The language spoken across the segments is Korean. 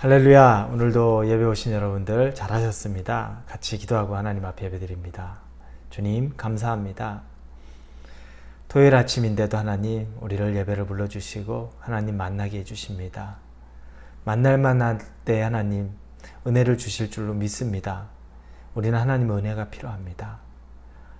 할렐루야. 오늘도 예배 오신 여러분들 잘하셨습니다. 같이 기도하고 하나님 앞에 예배드립니다. 주님 감사합니다. 토요일 아침인데도 하나님 우리를 예배를 불러주시고 하나님 만나게 해주십니다. 만날 만할 때 하나님 은혜를 주실 줄로 믿습니다. 우리는 하나님의 은혜가 필요합니다.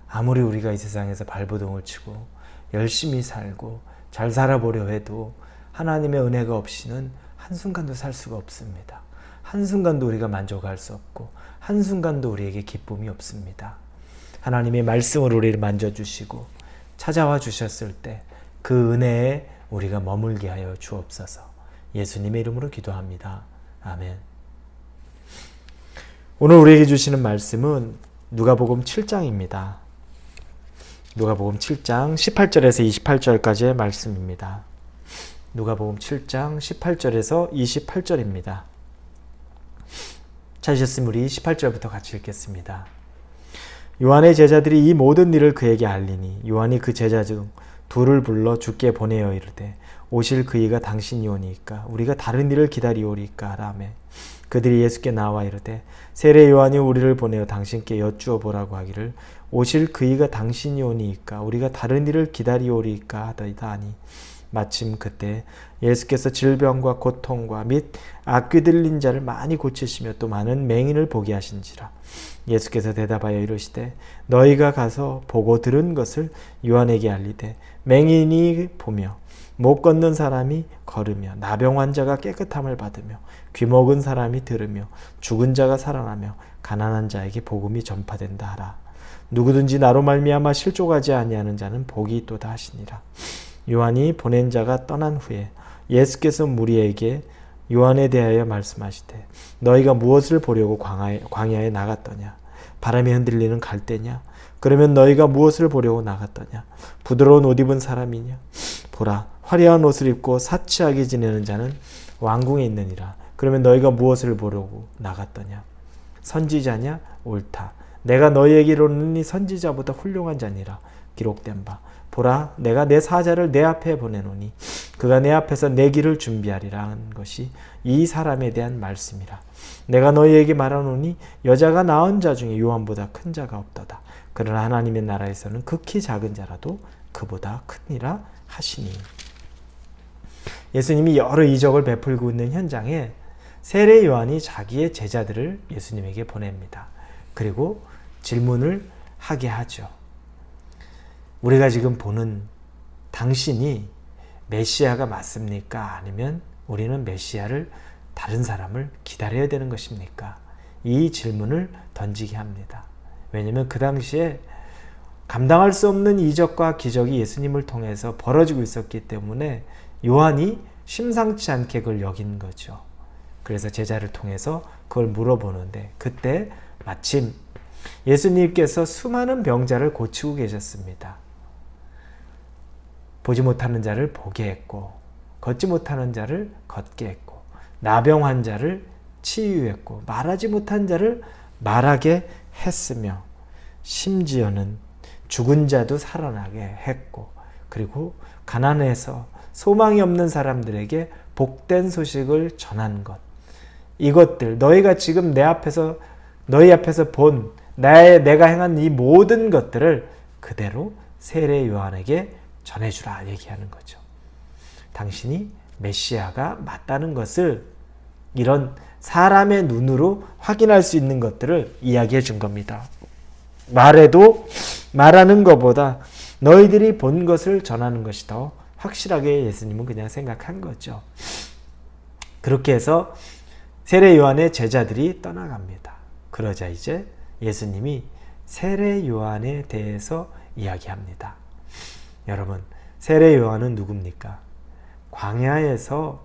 아무리 우리가 이 세상에서 발버둥을 치고 열심히 살고 잘 살아보려 해도 하나님의 은혜가 없이는 한순간도 살 수가 없습니다. 한순간도 우리가 만족할 수 없고 한순간도 우리에게 기쁨이 없습니다. 하나님의 말씀으로 우리를 만져주시고 찾아와 주셨을 때 그 은혜에 우리가 머물게 하여 주옵소서. 예수님의 이름으로 기도합니다. 아멘. 오늘 우리에게 주시는 말씀은 누가복음 7장입니다. 누가복음 7장 18절에서 28절까지의 말씀입니다. 누가복음 7장 18절에서 28절입니다. 찾으셨으면 우리 18절부터 같이 읽겠습니다. 요한의 제자들이 이 모든 일을 그에게 알리니 요한이 그 제자 중 둘을 불러 주께 보내어 이르되 오실 그이가 당신이오니까 우리가 다른 일을 기다리오리까 하라매 그들이 예수께 나와 이르되 세례 요한이 우리를 보내어 당신께 여쭈어 보라고 하기를 오실 그이가 당신이오니까 우리가 다른 일을 기다리오리까 하더이다니 마침 그때 예수께서 질병과 고통과 및 악귀 들린 자를 많이 고치시며 또 많은 맹인을 보게 하신지라. 예수께서 대답하여 이르시되 너희가 가서 보고 들은 것을 요한에게 알리되 맹인이 보며 못 걷는 사람이 걸으며 나병 환자가 깨끗함을 받으며 귀먹은 사람이 들으며 죽은 자가 살아나며 가난한 자에게 복음이 전파된다 하라. 누구든지 나로 말미암아 실족하지 아니하는 자는 복이 있도다 하시니라. 요한이 보낸 자가 떠난 후에 예수께서 무리에게 요한에 대하여 말씀하시되 너희가 무엇을 보려고 광야에 나갔더냐? 바람에 흔들리는 갈대냐? 그러면 너희가 무엇을 보려고 나갔더냐? 부드러운 옷 입은 사람이냐? 보라, 화려한 옷을 입고 사치하게 지내는 자는 왕궁에 있느니라. 그러면 너희가 무엇을 보려고 나갔더냐? 선지자냐? 옳다. 내가 너희에게 이르노니 선지자보다 훌륭한 자니라. 기록된 바 보라 내가 내 사자를 내 앞에 보내노니 그가 내 앞에서 내 길을 준비하리라 하는 것이 이 사람에 대한 말씀이라. 내가 너희에게 말하노니 여자가 낳은 자 중에 요한보다 큰 자가 없도다. 그러나 하나님의 나라에서는 극히 작은 자라도 그보다 크니라 하시니. 예수님이 여러 이적을 베풀고 있는 현장에 세례 요한이 자기의 제자들을 예수님에게 보냅니다. 그리고 질문을 하게 하죠. 우리가 지금 보는 당신이 메시아가 맞습니까? 아니면 우리는 메시아를 다른 사람을 기다려야 되는 것입니까? 이 질문을 던지게 합니다. 왜냐하면 그 당시에 감당할 수 없는 이적과 기적이 예수님을 통해서 벌어지고 있었기 때문에 요한이 심상치 않게 그걸 여긴 거죠. 그래서 제자를 통해서 그걸 물어보는데 그때 마침 예수님께서 수많은 병자를 고치고 계셨습니다. 보지 못하는 자를 보게 했고 걷지 못하는 자를 걷게 했고 나병 환자를 치유했고 말하지 못한 자를 말하게 했으며 심지어는 죽은 자도 살아나게 했고 그리고 가난해서 소망이 없는 사람들에게 복된 소식을 전한 것, 이것들 너희가 지금 너희 앞에서 본 내가 행한 이 모든 것들을 그대로 세례 요한에게 전해주라 얘기하는 거죠. 당신이 메시아가 맞다는 것을 이런 사람의 눈으로 확인할 수 있는 것들을 이야기해 준 겁니다. 말하는 것보다 너희들이 본 것을 전하는 것이 더 확실하게 예수님은 그냥 생각한 거죠. 그렇게 해서 세례 요한의 제자들이 떠나갑니다. 그러자 이제 예수님이 세례 요한에 대해서 이야기합니다. 여러분, 세례 요한은 누굽니까? 광야에서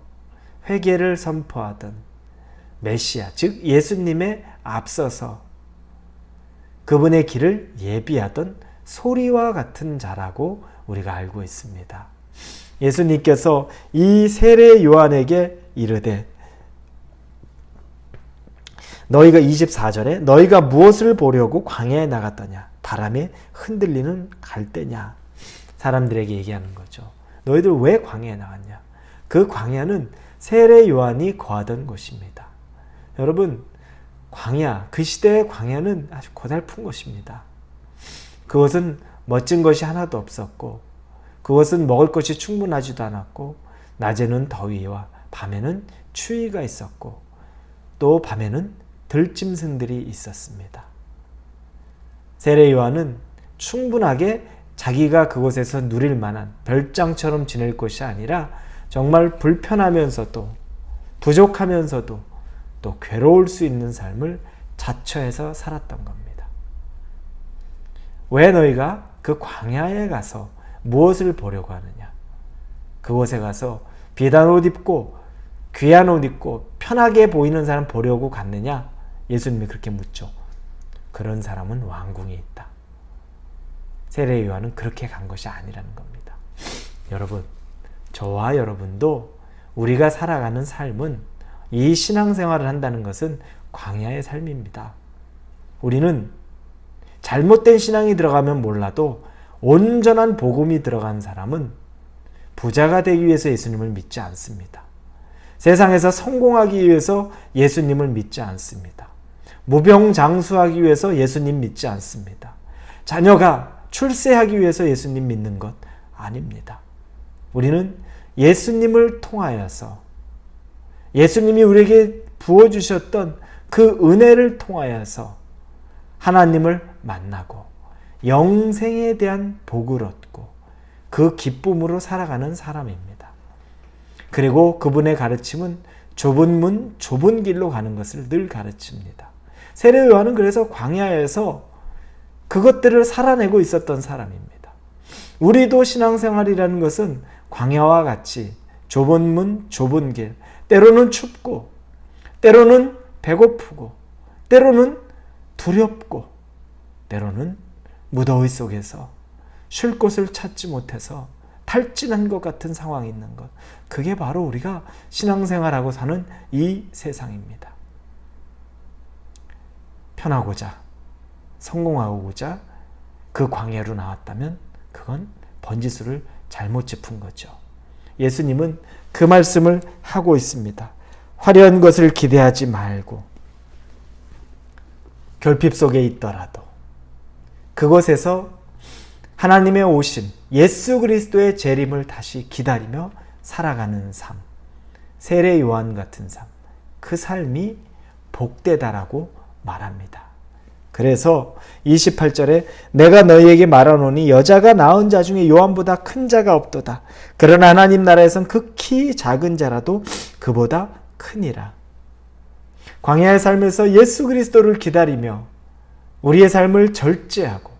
회개를 선포하던 메시아, 즉 예수님의 앞서서 그분의 길을 예비하던 소리와 같은 자라고 우리가 알고 있습니다. 예수님께서 이 세례 요한에게 이르되 너희가 24절에 너희가 무엇을 보려고 광야에 나갔더냐? 바람에 흔들리는 갈대냐? 사람들에게 얘기하는 거죠. 너희들 왜 광야에 나갔냐? 그 광야는 세례 요한이 거하던 곳입니다. 여러분, 광야, 그 시대의 광야는 아주 고달픈 것입니다. 그것은 멋진 것이 하나도 없었고, 그것은 먹을 것이 충분하지도 않았고, 낮에는 더위와 밤에는 추위가 있었고, 또 밤에는 들짐승들이 있었습니다. 세례 요한은 충분하게 자기가 그곳에서 누릴 만한 별장처럼 지낼 것이 아니라 정말 불편하면서도 부족하면서도 또 괴로울 수 있는 삶을 자처해서 살았던 겁니다. 왜 너희가 그 광야에 가서 무엇을 보려고 하느냐? 그곳에 가서 비단 옷 입고 귀한 옷 입고 편하게 보이는 사람 보려고 갔느냐? 예수님이 그렇게 묻죠. 그런 사람은 왕궁에 있다. 세례 요한은 그렇게 간 것이 아니라는 겁니다. 여러분, 저와 여러분도 우리가 살아가는 삶은, 이 신앙생활을 한다는 것은 광야의 삶입니다. 우리는 잘못된 신앙이 들어가면 몰라도 온전한 복음이 들어간 사람은 부자가 되기 위해서 예수님을 믿지 않습니다. 세상에서 성공하기 위해서 예수님을 믿지 않습니다. 무병장수하기 위해서 예수님 믿지 않습니다. 자녀가 출세하기 위해서 예수님 믿는 것 아닙니다. 우리는 예수님을 통하여서, 예수님이 우리에게 부어주셨던 그 은혜를 통하여서 하나님을 만나고 영생에 대한 복을 얻고 그 기쁨으로 살아가는 사람입니다. 그리고 그분의 가르침은 좁은 문, 좁은 길로 가는 것을 늘 가르칩니다. 세례 요한은 그래서 광야에서 그것들을 살아내고 있었던 사람입니다. 우리도 신앙생활이라는 것은 광야와 같이 좁은 문, 좁은 길, 때로는 춥고, 때로는 배고프고, 때로는 두렵고, 때로는 무더위 속에서 쉴 곳을 찾지 못해서 탈진한 것 같은 상황이 있는 것. 그게 바로 우리가 신앙생활하고 사는 이 세상입니다. 편하고자, 성공하고자 그 광야로 나왔다면 그건 번지수를 잘못 짚은 거죠. 예수님은 그 말씀을 하고 있습니다. 화려한 것을 기대하지 말고 결핍 속에 있더라도 그곳에서 하나님의 오신 예수 그리스도의 재림을 다시 기다리며 살아가는 삶, 세례 요한 같은 삶, 그 삶이 복되다라고 말합니다. 그래서 28절에 내가 너희에게 말하노니 여자가 낳은 자 중에 요한보다 큰 자가 없도다. 그러나 하나님 나라에선 극히 작은 자라도 그보다 크니라. 광야의 삶에서 예수 그리스도를 기다리며 우리의 삶을 절제하고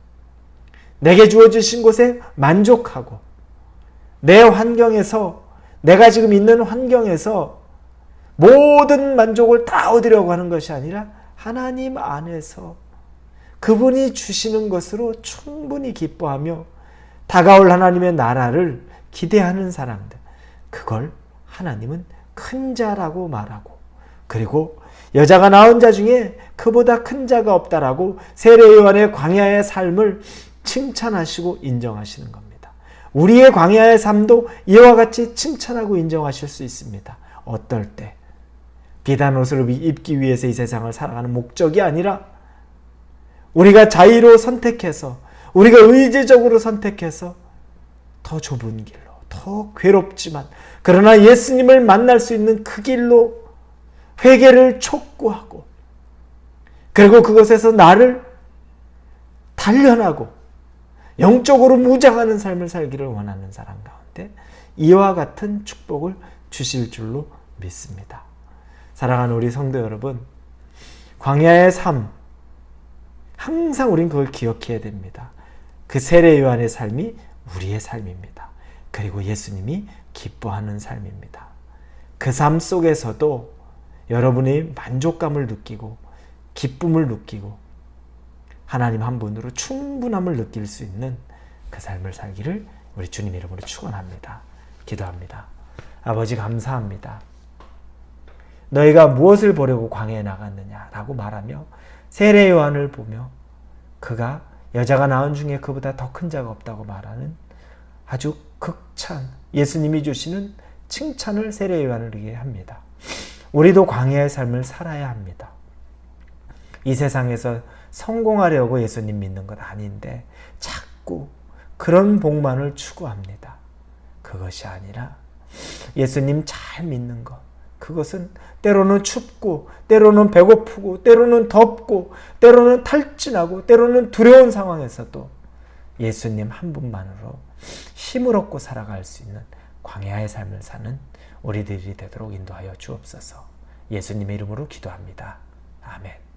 내게 주어주신 곳에 만족하고 내 환경에서, 내가 지금 있는 환경에서 모든 만족을 다 얻으려고 하는 것이 아니라 하나님 안에서 그분이 주시는 것으로 충분히 기뻐하며 다가올 하나님의 나라를 기대하는 사람들, 그걸 하나님은 큰 자라고 말하고, 그리고 여자가 낳은 자 중에 그보다 큰 자가 없다라고 세례 요한의 광야의 삶을 칭찬하시고 인정하시는 겁니다. 우리의 광야의 삶도 이와 같이 칭찬하고 인정하실 수 있습니다. 어떨 때? 비단 옷을 입기 위해서 이 세상을 살아가는 목적이 아니라 우리가 자의로 선택해서, 우리가 의지적으로 선택해서 더 좁은 길로, 더 괴롭지만 그러나 예수님을 만날 수 있는 그 길로 회개를 촉구하고, 그리고 그것에서 나를 단련하고 영적으로 무장하는 삶을 살기를 원하는 사람 가운데 이와 같은 축복을 주실 줄로 믿습니다. 사랑하는 우리 성도 여러분, 광야의 삶, 항상 우린 그걸 기억해야 됩니다. 그 세례 요한의 삶이 우리의 삶입니다. 그리고 예수님이 기뻐하는 삶입니다. 그 삶 속에서도 여러분이 만족감을 느끼고 기쁨을 느끼고 하나님 한 분으로 충분함을 느낄 수 있는 그 삶을 살기를 우리 주님 이름으로 축원합니다. 기도합니다. 아버지 감사합니다. 너희가 무엇을 보려고 광야에 나갔느냐라고 말하며 세례 요한을 보며 그가 여자가 낳은 중에 그보다 더 큰 자가 없다고 말하는 아주 극찬, 예수님이 주시는 칭찬을 세례 요한에게 합니다. 우리도 광야의 삶을 살아야 합니다. 이 세상에서 성공하려고 예수님 믿는 것 아닌데 자꾸 그런 복만을 추구합니다. 그것이 아니라 예수님 잘 믿는 것, 그것은 때로는 춥고 때로는 배고프고 때로는 덥고 때로는 탈진하고 때로는 두려운 상황에서도 예수님 한 분만으로 힘을 얻고 살아갈 수 있는 광야의 삶을 사는 우리들이 되도록 인도하여 주옵소서. 예수님의 이름으로 기도합니다. 아멘.